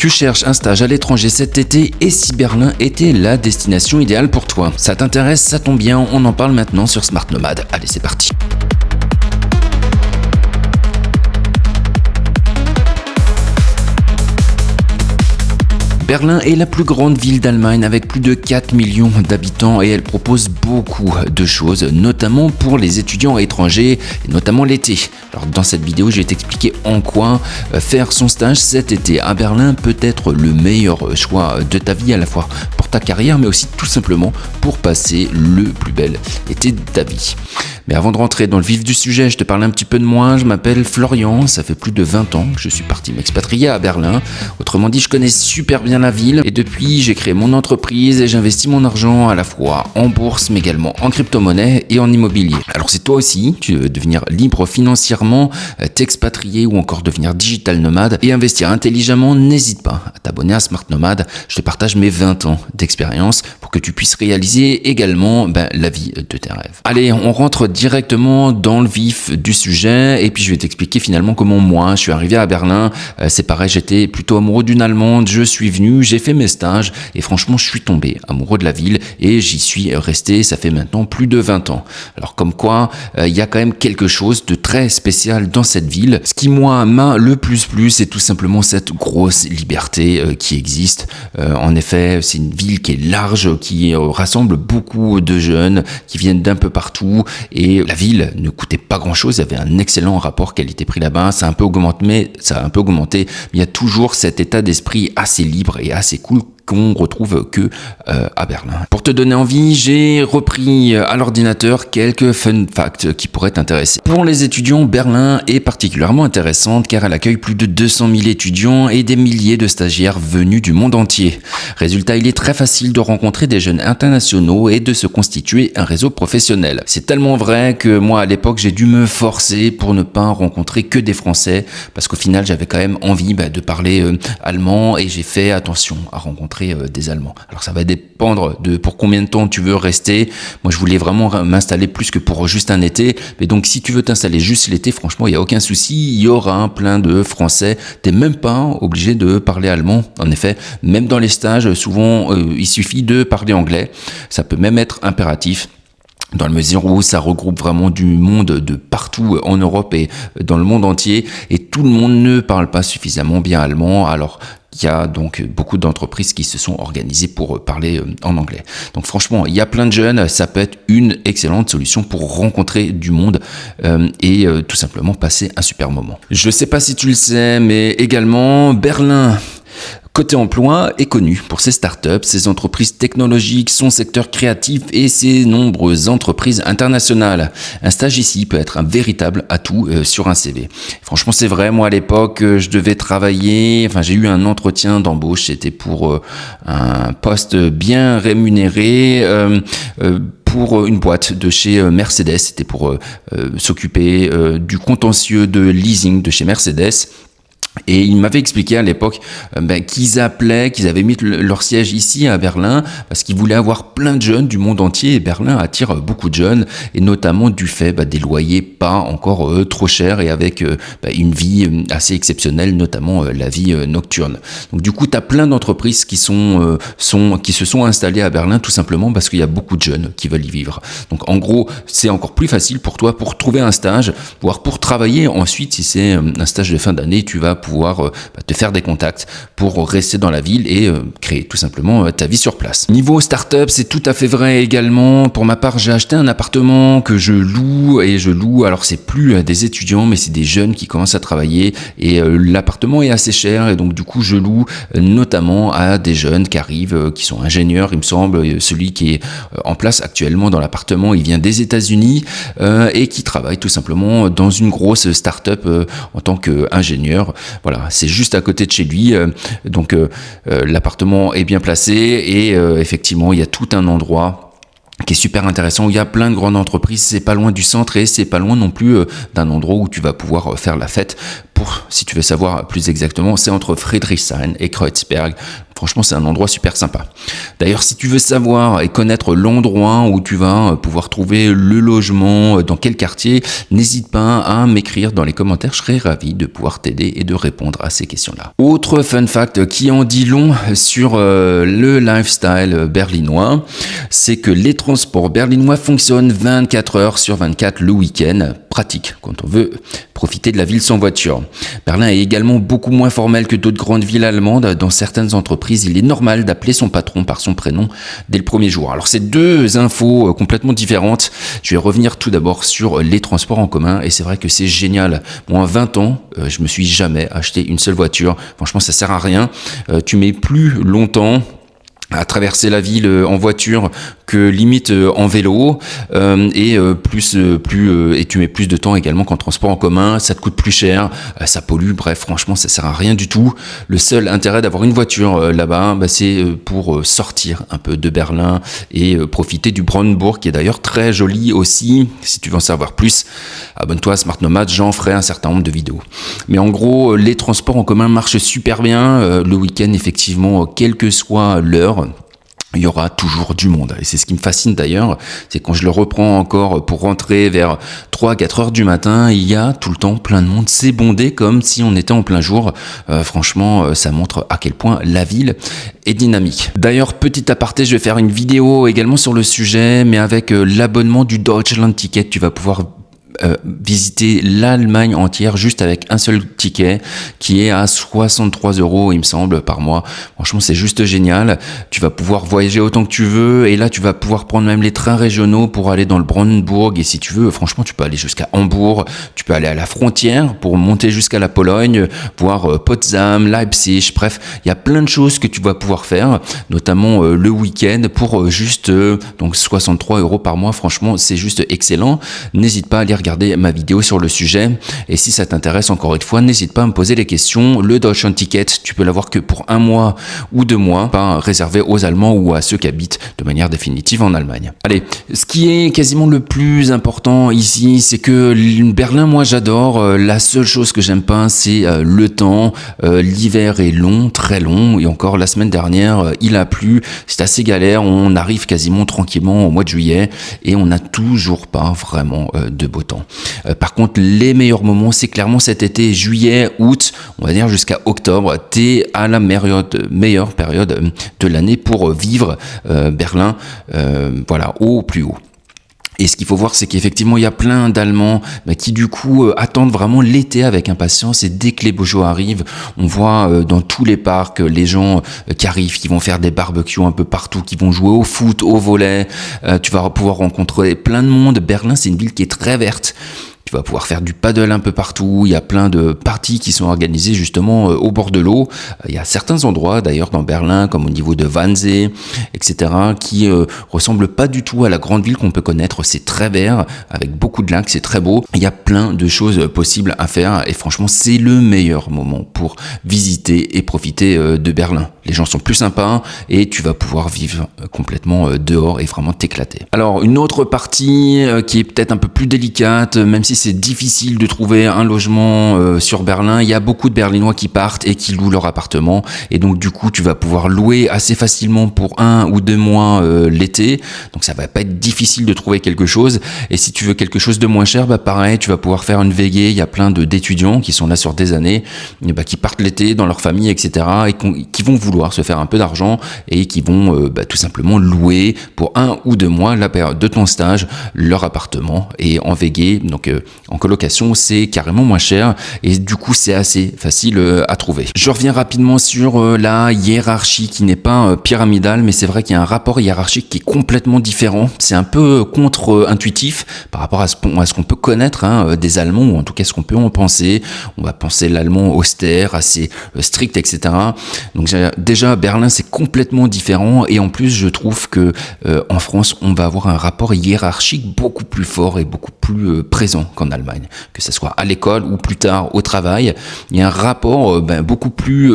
Tu cherches un stage à l'étranger cet été et si Berlin était la destination idéale pour toi. Ça t'intéresse, ça tombe bien, on en parle maintenant sur Smart Nomad. Allez, c'est parti. Berlin est la plus grande ville d'Allemagne avec plus de 4 millions d'habitants et elle propose beaucoup de choses, notamment pour les étudiants étrangers, et notamment l'été. Alors dans cette vidéo, je vais t'expliquer en quoi faire son stage cet été à Berlin peut être le meilleur choix de ta vie, à la fois pour ta carrière, mais aussi tout simplement pour passer le plus bel été de ta vie. Mais avant de rentrer dans le vif du sujet, je te parle un petit peu de moi. Je m'appelle Florian, ça fait plus de 20 ans que je suis parti m'expatrier à Berlin. Autrement dit, je connais super bien la ville et depuis, j'ai créé mon entreprise et j'investis mon argent à la fois en bourse, mais également en crypto-monnaie et en immobilier. Alors si toi aussi, tu veux devenir libre financièrement, t'expatrier ou encore devenir digital nomade et investir intelligemment, n'hésite pas à t'abonner à Smart Nomad. Je te partage mes 20 ans d'expérience pour que tu puisses réaliser également la vie de tes rêves. Allez, on rentre directement dans le vif du sujet et puis je vais t'expliquer finalement comment moi je suis arrivé à Berlin. C'est pareil, j'étais plutôt amoureux d'une Allemande, je suis venu, j'ai fait mes stages et franchement je suis tombé amoureux de la ville et j'y suis resté, ça fait maintenant plus de 20 ans. Alors comme quoi, il y a quand même quelque chose de très spécial dans cette ville. Ce qui moi m'a le plus plu, c'est tout simplement cette grosse liberté qui existe. En effet, c'est une ville qui est large, qui rassemble beaucoup de jeunes qui viennent d'un peu partout et la ville ne coûtait pas grand chose, il y avait un excellent rapport qualité-prix là-bas, ça a un peu augmenté, mais il y a toujours cet état d'esprit assez libre et assez cool qu'on retrouve que à Berlin. Pour te donner envie, j'ai repris à l'ordinateur quelques fun facts qui pourraient t'intéresser. Pour les étudiants, Berlin est particulièrement intéressante car elle accueille plus de 200 000 étudiants et des milliers de stagiaires venus du monde entier. Résultat, il est très facile de rencontrer des jeunes internationaux et de se constituer un réseau professionnel. C'est tellement vrai que moi à l'époque j'ai dû me forcer pour ne pas rencontrer que des Français parce qu'au final j'avais quand même envie de parler allemand et j'ai fait attention à rencontrer des Allemands. Alors ça va dépendre de pour combien de temps tu veux rester. Moi je voulais vraiment m'installer plus que pour juste un été, mais donc si tu veux t'installer juste l'été, franchement il n'y a aucun souci, il y aura plein de Français, t'es même pas obligé de parler allemand. En effet, même dans les stages, souvent il suffit de parler anglais, ça peut même être impératif, dans la mesure où ça regroupe vraiment du monde de partout en Europe et dans le monde entier, et tout le monde ne parle pas suffisamment bien allemand, alors il y a donc beaucoup d'entreprises qui se sont organisées pour parler en anglais. Donc franchement, il y a plein de jeunes, ça peut être une excellente solution pour rencontrer du monde et tout simplement passer un super moment. Je sais pas si tu le sais, mais également Berlin, côté emploi, est connu pour ses startups, ses entreprises technologiques, son secteur créatif et ses nombreuses entreprises internationales. Un stage ici peut être un véritable atout sur un CV. Franchement, c'est vrai, moi à l'époque, je devais travailler, j'ai eu un entretien d'embauche, c'était pour un poste bien rémunéré, pour une boîte de chez Mercedes, c'était pour s'occuper du contentieux de leasing de chez Mercedes. Et ils m'avaient expliqué à l'époque qu'ils avaient mis leur siège ici à Berlin parce qu'ils voulaient avoir plein de jeunes du monde entier, et Berlin attire beaucoup de jeunes, et notamment du fait des loyers pas encore trop chers et avec une vie assez exceptionnelle, notamment la vie nocturne. Donc du coup, tu as plein d'entreprises qui se sont installées à Berlin tout simplement parce qu'il y a beaucoup de jeunes qui veulent y vivre. Donc en gros, c'est encore plus facile pour toi pour trouver un stage, voire pour travailler ensuite. Si c'est un stage de fin d'année, tu vas pouvoir te faire des contacts pour rester dans la ville et créer tout simplement ta vie sur place. Niveau start-up, c'est tout à fait vrai également. Pour ma part, j'ai acheté un appartement que je loue, alors c'est plus des étudiants, mais c'est des jeunes qui commencent à travailler, et l'appartement est assez cher, et donc du coup je loue notamment à des jeunes qui arrivent, qui sont ingénieurs, il me semble. Celui qui est en place actuellement dans l'appartement, il vient des États-Unis et qui travaille tout simplement dans une grosse start-up en tant qu'ingénieur. Voilà, c'est juste à côté de chez lui, donc l'appartement est bien placé et effectivement il y a tout un endroit qui est super intéressant où il y a plein de grandes entreprises, c'est pas loin du centre et c'est pas loin non plus d'un endroit où tu vas pouvoir faire la fête si tu veux savoir plus exactement, c'est entre Friedrichshain et Kreuzberg. Franchement, c'est un endroit super sympa. D'ailleurs, si tu veux savoir et connaître l'endroit où tu vas pouvoir trouver le logement, dans quel quartier, n'hésite pas à m'écrire dans les commentaires. Je serai ravi de pouvoir t'aider et de répondre à ces questions-là. Autre fun fact qui en dit long sur le lifestyle berlinois, c'est que les transports berlinois fonctionnent 24 heures sur 24 le week-end. Pratique quand on veut profiter de la ville sans voiture. Berlin est également beaucoup moins formel que d'autres grandes villes allemandes. Dans certaines entreprises, il est normal d'appeler son patron par son prénom dès le premier jour. Alors c'est deux infos complètement différentes. Je vais revenir tout d'abord sur les transports en commun et c'est vrai que c'est génial. Moi, à 20 ans, je me suis jamais acheté une seule voiture. Franchement, ça sert à rien. Tu mets plus longtemps à traverser la ville en voiture que limite en vélo et tu mets plus de temps également qu'en transport en commun, ça te coûte plus cher, ça pollue, bref franchement ça sert à rien du tout. Le seul intérêt d'avoir une voiture là-bas, c'est pour sortir un peu de Berlin et profiter du Brandenburg qui est d'ailleurs très joli aussi. Si tu veux en savoir plus, abonne-toi à Smart Nomad, j'en ferai un certain nombre de vidéos. Mais en gros, les transports en commun marchent super bien le week-end effectivement, quelle que soit l'heure. Il y aura toujours du monde. Et c'est ce qui me fascine d'ailleurs, c'est quand je le reprends encore pour rentrer vers 3-4 heures du matin, il y a tout le temps plein de monde. C'est bondé comme si on était en plein jour. Franchement, ça montre à quel point la ville est dynamique. D'ailleurs, petit aparté, je vais faire une vidéo également sur le sujet, mais avec l'abonnement du Deutschland Ticket, tu vas pouvoir visiter l'Allemagne entière juste avec un seul ticket qui est à 63 € il me semble par mois. Franchement c'est juste génial, tu vas pouvoir voyager autant que tu veux et là tu vas pouvoir prendre même les trains régionaux pour aller dans le Brandenburg et si tu veux franchement tu peux aller jusqu'à Hambourg, tu peux aller à la frontière pour monter jusqu'à la Pologne, voir Potsdam, Leipzig, bref il y a plein de choses que tu vas pouvoir faire notamment le week-end pour juste donc 63 € par mois. Franchement c'est juste excellent, n'hésite pas à aller regarder ma vidéo sur le sujet et si ça t'intéresse encore une fois n'hésite pas à me poser les questions. Le Deutschland Ticket tu peux l'avoir que pour 1 mois ou 2 mois, pas réservé aux Allemands ou à ceux qui habitent de manière définitive en Allemagne. Allez, ce qui est quasiment le plus important ici c'est que Berlin moi j'adore, la seule chose que j'aime pas c'est le temps, l'hiver est long, très long et encore la semaine dernière il a plu, c'est assez galère, on arrive quasiment tranquillement au mois de juillet et on n'a toujours pas vraiment de beau temps. Par contre, les meilleurs moments, c'est clairement cet été, juillet, août, on va dire jusqu'à octobre. T'es à la meilleure période de l'année pour vivre Berlin, voilà, au plus haut. Et ce qu'il faut voir, c'est qu'effectivement, il y a plein d'Allemands qui, du coup, attendent vraiment l'été avec impatience. Et dès que les beaux jours arrivent, on voit dans tous les parcs les gens qui arrivent, qui vont faire des barbecues un peu partout, qui vont jouer au foot, au volley. Tu vas pouvoir rencontrer plein de monde. Berlin, c'est une ville qui est très verte. Tu vas pouvoir faire du paddle un peu partout, il y a plein de parties qui sont organisées justement au bord de l'eau. Il y a certains endroits d'ailleurs dans Berlin, comme au niveau de Wannsee, etc., qui ressemblent pas du tout à la grande ville qu'on peut connaître. C'est très vert, avec beaucoup de lacs, c'est très beau. Il y a plein de choses possibles à faire et franchement, c'est le meilleur moment pour visiter et profiter de Berlin. Les gens sont plus sympas et tu vas pouvoir vivre complètement dehors et vraiment t'éclater. Alors, une autre partie qui est peut-être un peu plus délicate, même si c'est difficile de trouver un logement sur Berlin, il y a beaucoup de Berlinois qui partent et qui louent leur appartement et donc du coup tu vas pouvoir louer assez facilement pour 1 ou 2 mois l'été, donc ça va pas être difficile de trouver quelque chose. Et si tu veux quelque chose de moins cher, pareil, tu vas pouvoir faire une veillée. Il y a plein d'étudiants qui sont là sur des années, qui partent l'été dans leur famille, etc., et qui vont vouloir se faire un peu d'argent et qui vont tout simplement louer pour 1 ou 2 mois la période de ton stage leur appartement et en veillée, donc en colocation c'est carrément moins cher et du coup c'est assez facile à trouver. Je reviens rapidement sur la hiérarchie qui n'est pas pyramidale, mais c'est vrai qu'il y a un rapport hiérarchique qui est complètement différent. C'est un peu contre-intuitif par rapport à ce qu'on peut connaître des Allemands, ou en tout cas ce qu'on peut en penser. On va penser l'allemand austère, assez strict, etc. Donc déjà Berlin c'est complètement différent et en plus je trouve que en France on va avoir un rapport hiérarchique beaucoup plus fort et beaucoup plus plus présent qu'en Allemagne, que ce soit à l'école ou plus tard au travail. Il y a un rapport beaucoup plus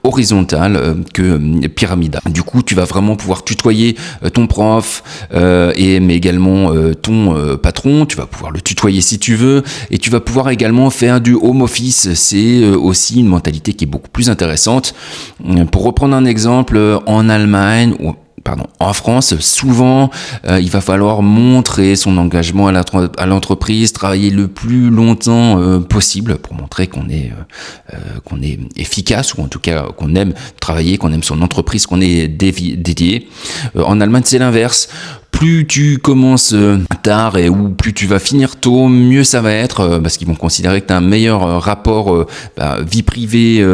horizontal que pyramidal. Du coup, tu vas vraiment pouvoir tutoyer ton prof mais également ton patron. Tu vas pouvoir le tutoyer si tu veux, et tu vas pouvoir également faire du home office. C'est aussi une mentalité qui est beaucoup plus intéressante. Pour reprendre un exemple, en Allemagne, en France, souvent, il va falloir montrer son engagement à l'entreprise, travailler le plus longtemps possible pour montrer qu'on est efficace, ou en tout cas qu'on aime travailler, qu'on aime son entreprise, qu'on est dédié. En Allemagne, c'est l'inverse. Plus tu commences tard ou plus tu vas finir tôt, mieux ça va être, parce qu'ils vont considérer que tu as un meilleur rapport vie privée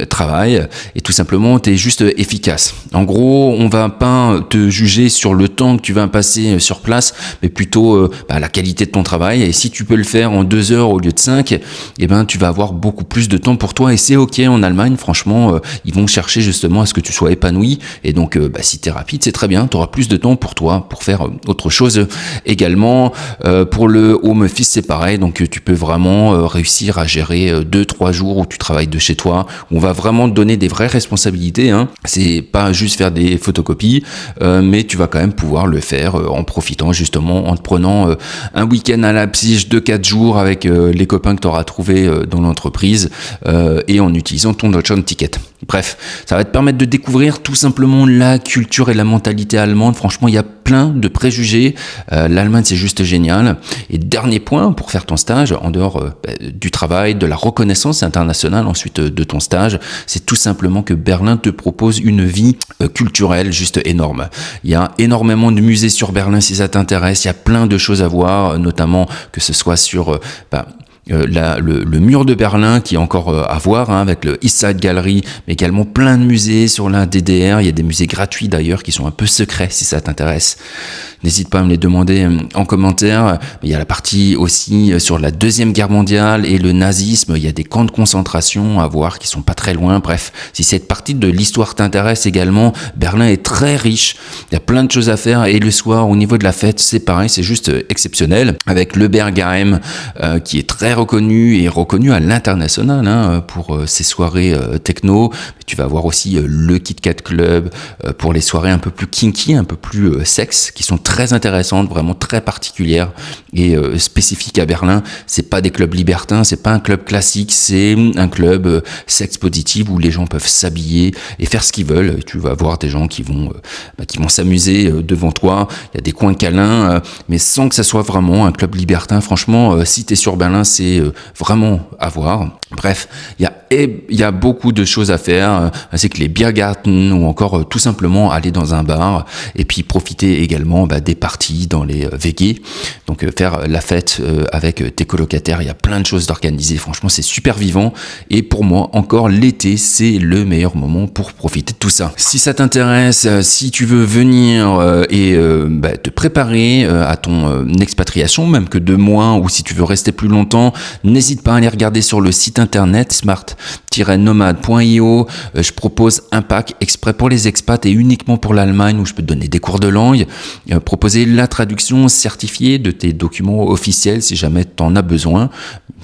travail, et tout simplement tu es juste efficace. En gros, on va pas te juger sur le temps que tu vas passer sur place, mais plutôt la qualité de ton travail. Et si tu peux le faire en 2 heures au lieu de 5, tu vas avoir beaucoup plus de temps pour toi, et c'est ok. En Allemagne, franchement, ils vont chercher justement à ce que tu sois épanoui, et donc si tu es rapide, c'est très bien, tu auras plus de temps pour toi, pour faire autre chose également. Pour le home office, c'est pareil, donc tu peux vraiment réussir à gérer 2-3 jours où tu travailles de chez toi, où on va vraiment te donner des vraies responsabilités, hein. C'est pas juste faire des photocopies, mais tu vas quand même pouvoir le faire en profitant justement, en te prenant un week-end à Leipzig de 4 jours avec les copains que tu auras trouvés dans l'entreprise, et en utilisant ton Deutschland Ticket. Bref, ça va te permettre de découvrir tout simplement la culture et la mentalité allemande. Franchement, il y a plein de préjugés. L'Allemagne, c'est juste génial. Et dernier point, pour faire ton stage, en dehors du travail, de la reconnaissance internationale ensuite de ton stage, c'est tout simplement que Berlin te propose une vie culturelle juste énorme. Il y a énormément de musées sur Berlin si ça t'intéresse. Il y a plein de choses à voir, notamment que ce soit sur le mur de Berlin qui est encore à voir, hein, avec le East Side Gallery, mais également plein de musées sur la DDR. Il y a des musées gratuits d'ailleurs qui sont un peu secrets si ça t'intéresse. N'hésite pas à me les demander en commentaire. Il y a la partie aussi sur la Deuxième Guerre mondiale et le nazisme. Il y a des camps de concentration à voir qui sont pas très loin. Bref, si cette partie de l'histoire t'intéresse également, Berlin est très riche. Il y a plein de choses à faire, et le soir, au niveau de la fête, c'est pareil, c'est juste exceptionnel, avec le Berghain qui est très reconnu à l'international, hein, pour ses soirées techno. Tu vas avoir aussi le Kit Kat Club pour les soirées un peu plus kinky, un peu plus sexe, qui sont très intéressantes, vraiment très particulières et spécifiques à Berlin. C'est pas des clubs libertins, c'est pas un club classique, c'est un club sexe positif où les gens peuvent s'habiller et faire ce qu'ils veulent. Tu vas voir des gens qui vont s'amuser devant toi. Il y a des coins câlins, mais sans que ça soit vraiment un club libertin. Franchement, si t'es sur Berlin, c'est vraiment à voir. Bref, il y a beaucoup de choses à faire, ainsi que les Biergarten, ou encore tout simplement aller dans un bar, et puis profiter également des parties dans les WG, donc faire la fête avec tes colocataires. Il y a plein de choses d'organiser, franchement c'est super vivant, et pour moi encore l'été c'est le meilleur moment pour profiter de tout ça. Si ça t'intéresse, si tu veux venir te préparer à ton expatriation, même que 2 mois, ou si tu veux rester plus longtemps, n'hésite pas à aller regarder sur le site internet smart-nomade.io. Je propose un pack exprès pour les expats et uniquement pour l'Allemagne, où je peux te donner des cours de langue, proposer la traduction certifiée de tes documents officiels si jamais tu en as besoin.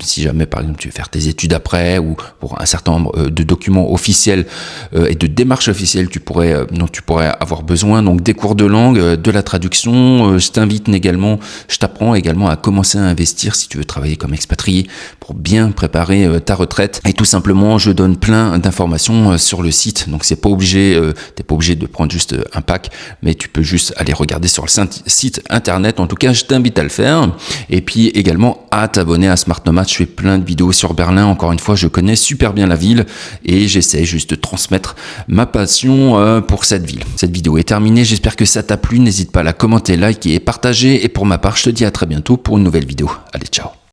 Si jamais par exemple tu veux faire tes études après, ou pour un certain nombre de documents officiels et de démarches officielles dont tu pourrais avoir besoin, donc des cours de langue, de la traduction. Je t'apprends également à commencer à investir si tu veux travailler comme expatrié pour bien préparer ta retraite. Et tout simplement, je donne plein d'informations sur le site, donc t'es pas obligé de prendre juste un pack, mais tu peux juste aller regarder sur le site internet. En tout cas, je t'invite à le faire, et puis également à t'abonner à Smart Nomade. Je fais plein de vidéos sur Berlin. Encore une fois, je connais super bien la ville et j'essaie juste de transmettre ma passion pour cette ville. Cette vidéo est terminée, j'espère que ça t'a plu. N'hésite pas à la commenter, liker et partager, et pour ma part, je te dis à très bientôt pour une nouvelle vidéo. Allez, ciao.